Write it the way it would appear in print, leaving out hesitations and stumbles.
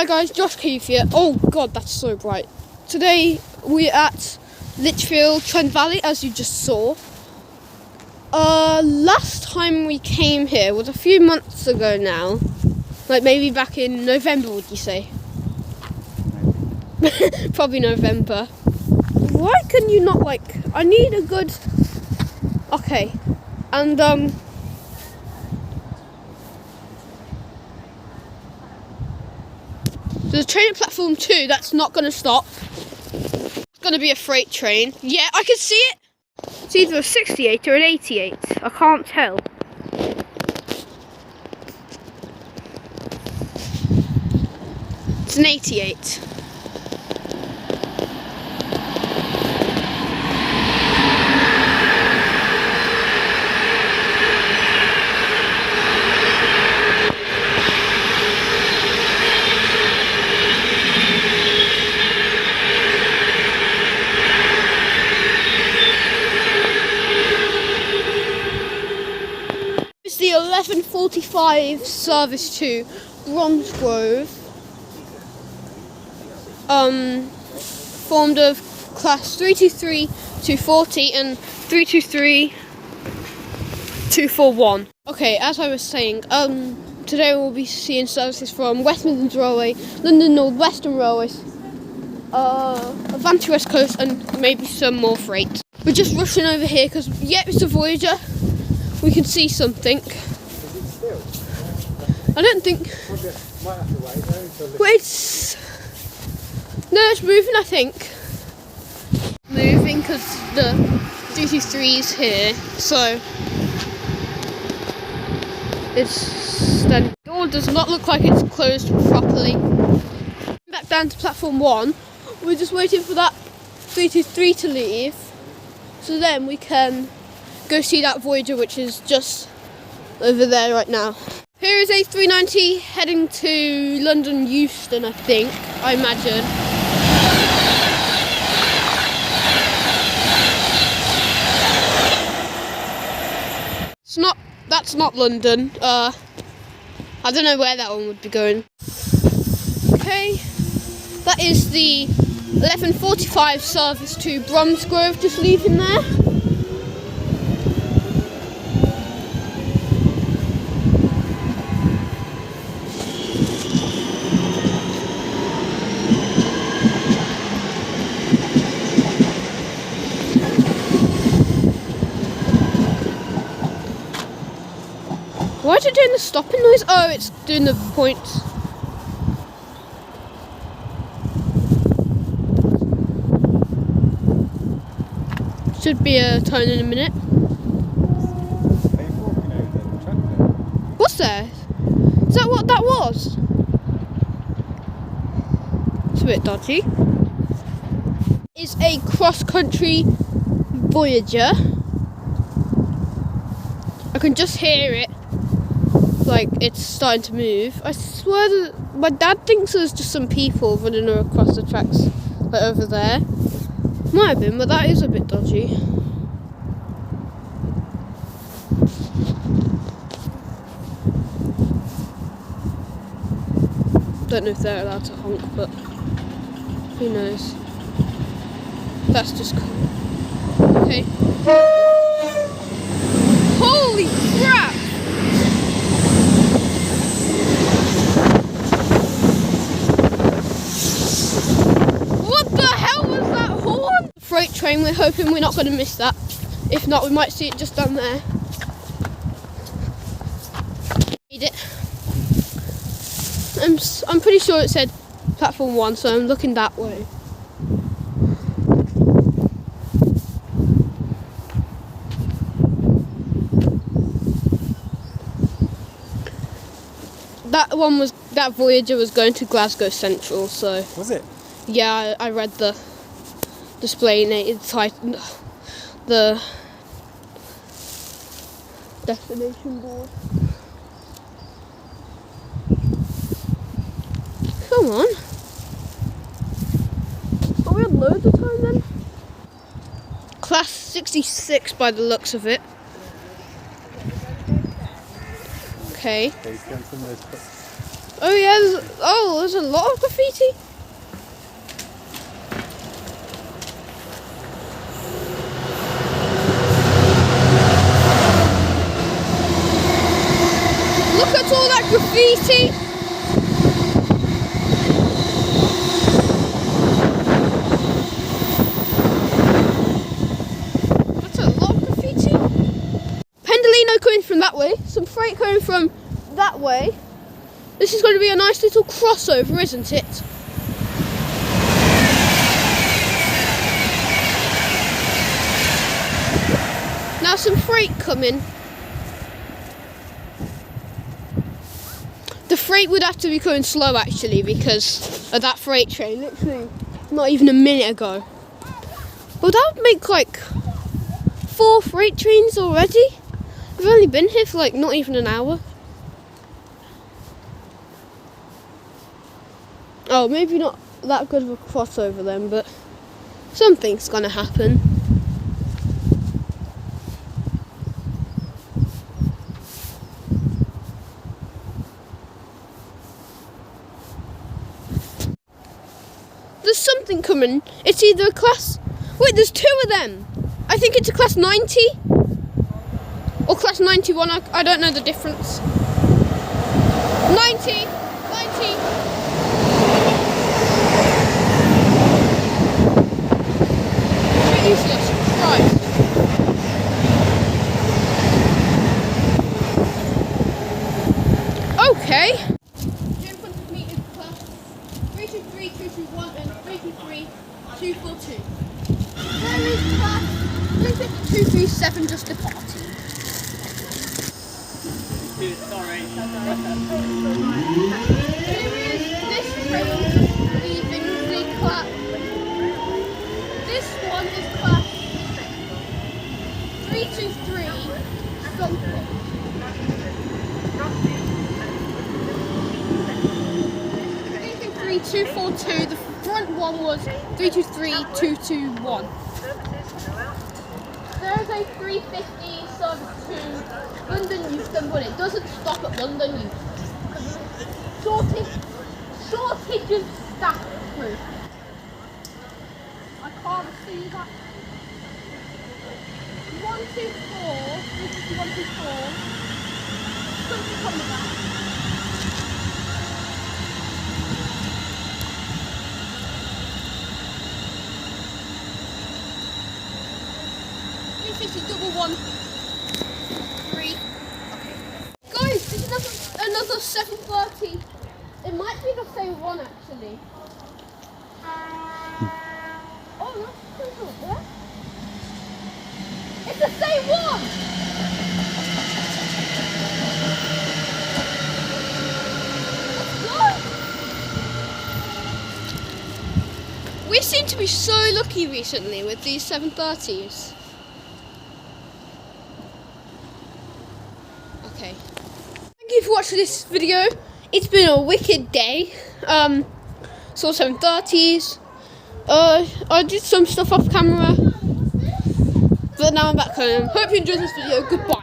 Hi guys, Josh Keith here. Oh god, that's so bright. Today we're at Litchfield, Trent Valley, as you just saw. Last time we came here was a few months ago now. Like maybe back in November, would you say? Probably November. Why can you not I need a good... Okay. And there's a train at platform 2 that's not going to stop. It's going to be a freight train. Yeah, I can see it. It's either a 68 or an 88. I can't tell. It's an 88. It's the 11:45 service to Bromsgrove. Formed of class 323 240 and 323 241. Okay, as I was saying, today we'll be seeing services from West Midlands Railway, London North Western Railways, Avanti West Coast, and maybe some more freight. We're just rushing over here because, yep, it's a Voyager. We can see something. Is it still? I don't think... Might have to wait though until this... Wait, no, it's moving, I think. Moving because the duty-free is here, so it's... The door does not look like it's closed properly. Back down to platform 1. We're just waiting for that 323 to leave, so then we can go see that Voyager, which is just over there right now. Here is a 390 heading to London Euston, I think, I imagine. That's not London. I don't know where that one would be going. Okay, that is the 11:45 service to Bromsgrove, just leaving there. Why is it doing the stopping noise? Oh, it's doing the points. Should be a turn in a minute. What's there? Is that what that was? It's a bit dodgy. It's a cross-country Voyager. I can just hear it. Like it's starting to move. I swear that my dad thinks there's just some people running across the tracks like over there. Might have been, but that is a bit dodgy. Don't know if they're allowed to honk, but who knows. That's just cool. Okay. Holy crap! Freight train, we're hoping we're not going to miss that. If not, we might see it just down there. Need it. I'm pretty sure it said platform 1, so I'm looking that way. That Voyager was going to Glasgow Central, so... Was it? Yeah, I read the display name, the destination board. Come on. Oh, we had loads of time then. Class 66 by the looks of it. Okay. Oh yeah, there's a lot of graffiti. Look at all that graffiti. That's a lot of graffiti. Pendolino coming from that way, some freight coming from that way. This is going to be a nice little crossover, isn't it? Now some freight coming. The freight would have to be going slow actually because of that freight train, literally not even a minute ago. Well, that would make like 4 freight trains already. We've only been here for like not even an hour. Oh, maybe not that good of a crossover then, but something's gonna happen. There's something coming. It's either a class... Wait, there's 2 of them. I think it's a class 90 or class 91. I don't know the difference. 90. Jesus Christ. Okay. Here in front of me is class 323, 221 and 323, 242. There is class 352, 237 just departed. Sorry. Here is this train leaving the class. This one is class 323 something. 323, 242. The front one was 323, 221. There's a 350 service to London Euston, but it doesn't stop at London Euston. Shortage of staff crew. I can't see that. 124. This is 124. Something on the back. Double 1 3. Okay. Guys, this is another 7:30. It might be the same one actually. Oh, that's pretty good, yeah? It's the same one! Let's go! We seem to be so lucky recently with these 7:30s. Okay. Thank you for watching this video. It's been a wicked day. Saw 7:30s. I did some stuff off camera. But now I'm back home. Hope you enjoyed this video. Goodbye.